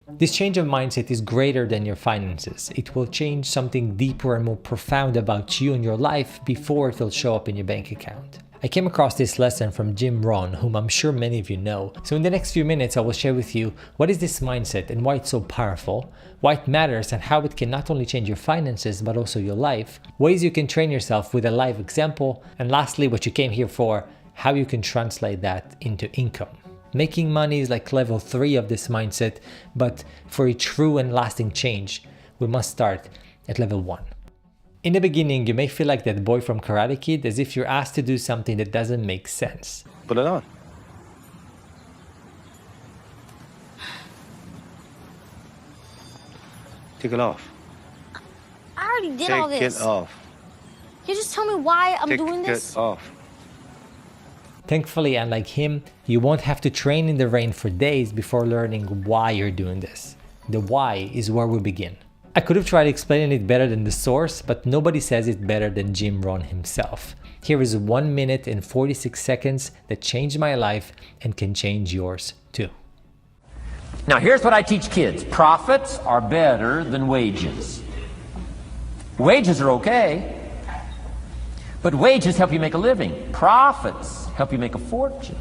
This change of mindset is greater than your finances. It will change something deeper and more profound about you and your life before it will show up in your bank account. I came across this lesson from Jim Rohn, whom I'm sure many of you know. So in the next few minutes, I will share with you what is this mindset and why it's so powerful, why it matters and how it can not only change your finances, but also your life, ways you can train yourself with a live example, and lastly, what you came here for, how you can translate that into income. Making money is like level 3 of this mindset, but for a true and lasting change, we must start at level 1. In the beginning, you may feel like that boy from Karate Kid, as if you're asked to do something that doesn't make sense. Put it on. Take it off. I already did all this. Take it off. You just tell me why I'm doing this? Take it off. Thankfully, unlike him, you won't have to train in the rain for days before learning why you're doing this. The why is where we begin. I could have tried explaining it better than the source, but nobody says it better than Jim Rohn himself. Here is 1 minute and 46 seconds that changed my life and can change yours too. Now here's what I teach kids. Profits are better than wages. Wages are okay, but wages help you make a living. Profits help you make a fortune.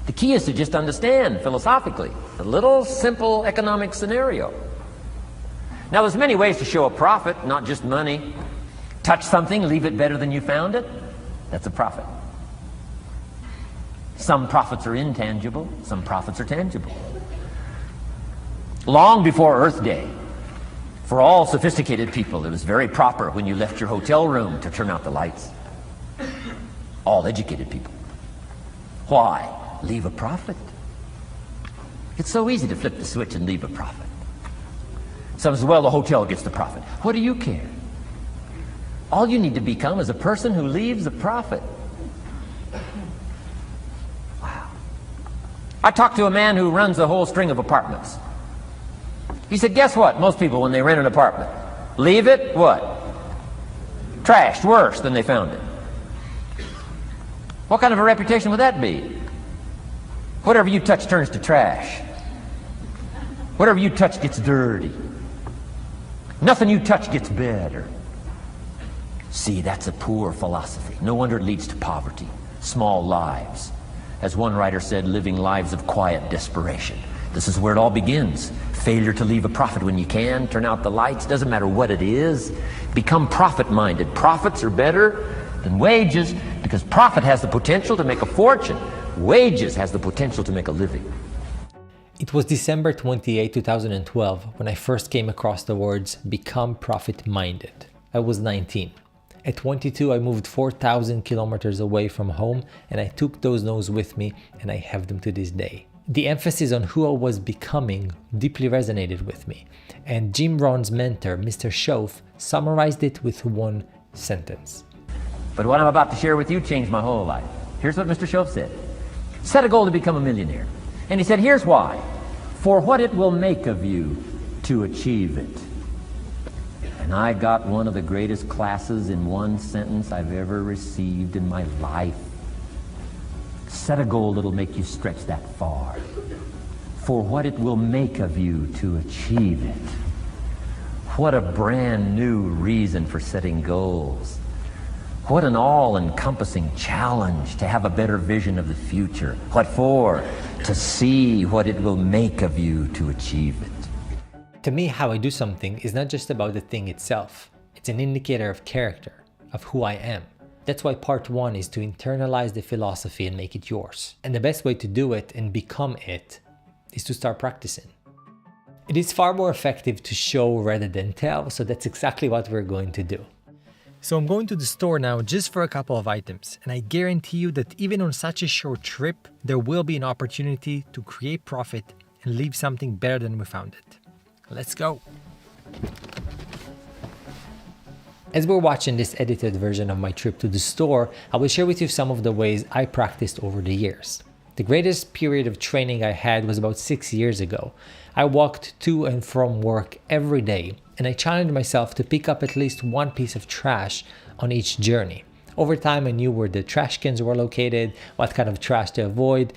The key is to just understand philosophically a little simple economic scenario. Now there's many ways to show a profit, not just money. Touch something, leave it better than you found it. That's a profit. Some profits are intangible, some profits are tangible. Long before Earth Day, for all sophisticated people, it was very proper when you left your hotel room to turn out the lights. All educated people. Why? Leave a profit. It's so easy to flip the switch and leave a profit. Some say, well, the hotel gets the profit. What do you care? All you need to become is a person who leaves a profit. Wow. I talked to a man who runs a whole string of apartments. He said, guess what? Most people, when they rent an apartment, leave it, what? Trashed, worse than they found it. What kind of a reputation would that be? Whatever you touch turns to trash. Whatever you touch gets dirty. Nothing you touch gets better. See, that's a poor philosophy. No wonder it leads to poverty, small lives. As one writer said, living lives of quiet desperation. This is where it all begins. Failure to leave a profit when you can, turn out the lights, doesn't matter what it is. Become profit-minded. Profits are better than wages because profit has the potential to make a fortune. Wages has the potential to make a living. It was December 28, 2012 when I first came across the words become profit-minded. I was 19. At 22, I moved 4,000 kilometers away from home and I took those no's with me and I have them to this day. The emphasis on who I was becoming deeply resonated with me, and Jim Rohn's mentor, Mr. Shoaff, summarized it with one sentence. But what I'm about to share with you changed my whole life. Here's what Mr. Shoaff said. Set a goal to become a millionaire. And he said, here's why. For what it will make of you to achieve it. And I got one of the greatest classes in one sentence I've ever received in my life. Set a goal that'll make you stretch that far. For what it will make of you to achieve it. What a brand new reason for setting goals. What an all-encompassing challenge to have a better vision of the future. What for? To see what it will make of you to achieve it. To me, how I do something is not just about the thing itself. It's an indicator of character, of who I am. That's why part 1 is to internalize the philosophy and make it yours. And the best way to do it and become it is to start practicing. It is far more effective to show rather than tell, so that's exactly what we're going to do. So I'm going to the store now just for a couple of items, and I guarantee you that even on such a short trip, there will be an opportunity to create profit and leave something better than we found it. Let's go! As we're watching this edited version of my trip to the store, I will share with you some of the ways I practiced over the years. The greatest period of training I had was about 6 years ago. I walked to and from work every day, and I challenged myself to pick up at least one piece of trash on each journey. Over time, I knew where the trash cans were located, what kind of trash to avoid,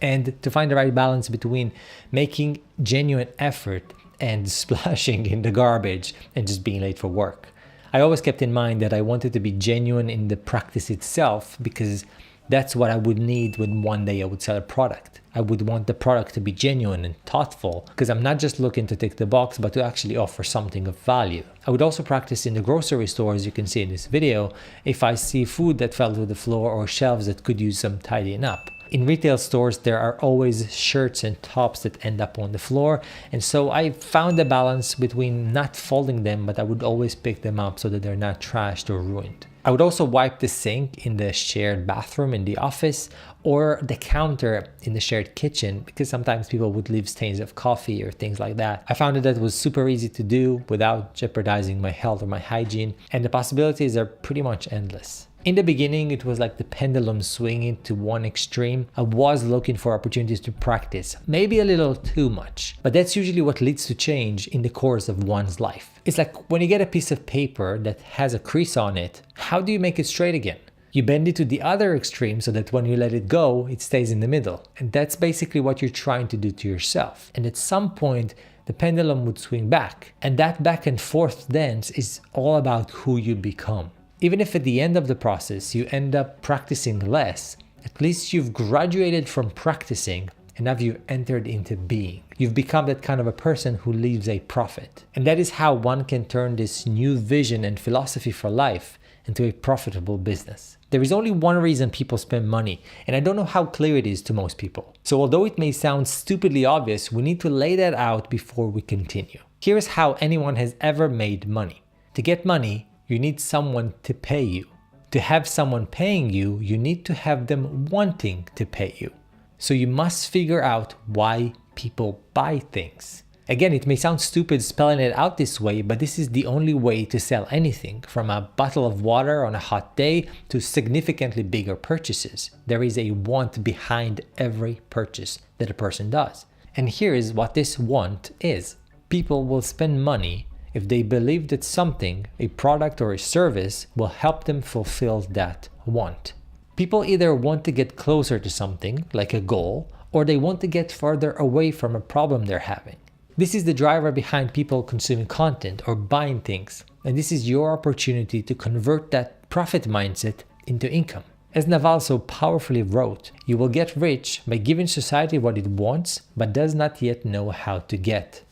and to find the right balance between making genuine effort and splashing in the garbage and just being late for work. I always kept in mind that I wanted to be genuine in the practice itself, because that's what I would need when one day I would sell a product. I would want the product to be genuine and thoughtful, because I'm not just looking to tick the box, but to actually offer something of value. I would also practice in the grocery store, as you can see in this video, if I see food that fell to the floor or shelves that could use some tidying up. In retail stores, there are always shirts and tops that end up on the floor, and so I found a balance between not folding them, but I would always pick them up so that they're not trashed or ruined. I would also wipe the sink in the shared bathroom in the office or the counter in the shared kitchen, because sometimes people would leave stains of coffee or things like that. I found that was super easy to do without jeopardizing my health or my hygiene, and the possibilities are pretty much endless. In the beginning, it was like the pendulum swinging to one extreme. I was looking for opportunities to practice, maybe a little too much, but that's usually what leads to change in the course of one's life. It's like when you get a piece of paper that has a crease on it, how do you make it straight again? You bend it to the other extreme so that when you let it go, it stays in the middle. And that's basically what you're trying to do to yourself. And at some point, the pendulum would swing back. And that back and forth dance is all about who you become. Even if at the end of the process you end up practicing less, at least you've graduated from practicing and now you've entered into being. You've become that kind of a person who leaves a profit. And that is how one can turn this new vision and philosophy for life into a profitable business. There is only one reason people spend money, and I don't know how clear it is to most people. So although it may sound stupidly obvious, we need to lay that out before we continue. Here's how anyone has ever made money. To get money, you need someone to pay you. To have someone paying you, you need to have them wanting to pay you. So you must figure out why people buy things. Again, it may sound stupid spelling it out this way, but this is the only way to sell anything, from a bottle of water on a hot day to significantly bigger purchases. There is a want behind every purchase that a person does. And here is what this want is. People will spend money if they believe that something, a product or a service, will help them fulfill that want. People either want to get closer to something, like a goal, or they want to get further away from a problem they're having. This is the driver behind people consuming content or buying things, and this is your opportunity to convert that profit mindset into income. As Naval so powerfully wrote, you will get rich by giving society what it wants, but does not yet know how to get,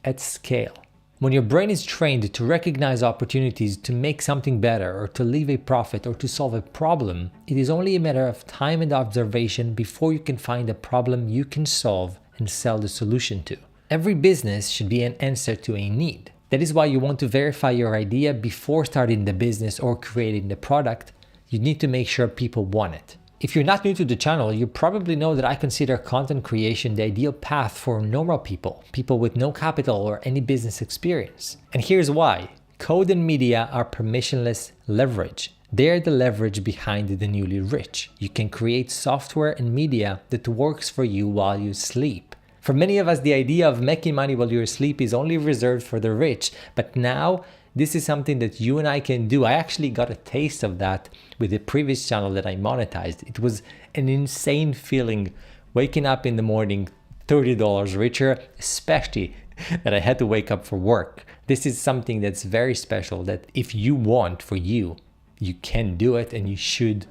at scale. When your brain is trained to recognize opportunities to make something better or to leave a profit or to solve a problem, it is only a matter of time and observation before you can find a problem you can solve and sell the solution to. Every business should be an answer to a need. That is why you want to verify your idea before starting the business or creating the product. You need to make sure people want it. If you're not new to the channel, you probably know that I consider content creation the ideal path for normal people, people with no capital or any business experience. And here's why. Code and media are permissionless leverage. They're the leverage behind the newly rich. You can create software and media that works for you while you sleep. For many of us, the idea of making money while you're asleep is only reserved for the rich, but now this is something that you and I can do. I actually got a taste of that with the previous channel that I monetized. It was an insane feeling waking up in the morning $30 richer, especially that I had to wake up for work. This is something that's very special that if you want for you, you can do it and you should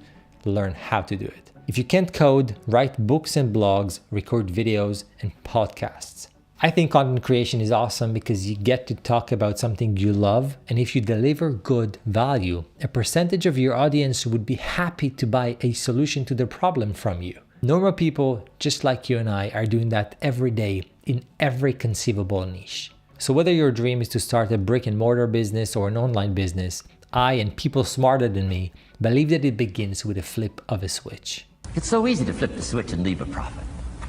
learn how to do it. If you can't code, write books and blogs, record videos and podcasts. I think content creation is awesome because you get to talk about something you love, and if you deliver good value, a percentage of your audience would be happy to buy a solution to their problem from you. Normal people, just like you and I, are doing that every day in every conceivable niche. So whether your dream is to start a brick and mortar business or an online business, I and people smarter than me believe that it begins with a flip of a switch. It's so easy to flip the switch and leave a profit.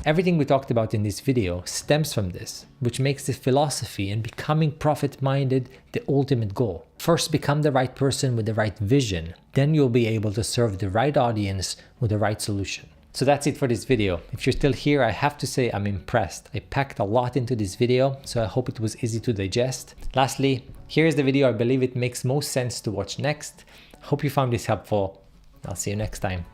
Everything we talked about in this video stems from this, which makes the philosophy and becoming profit-minded the ultimate goal. First, become the right person with the right vision. Then you'll be able to serve the right audience with the right solution. So that's it for this video. If you're still here, I have to say I'm impressed. I packed a lot into this video, so I hope it was easy to digest. Lastly, here's the video I believe it makes most sense to watch next. Hope you found this helpful. I'll see you next time.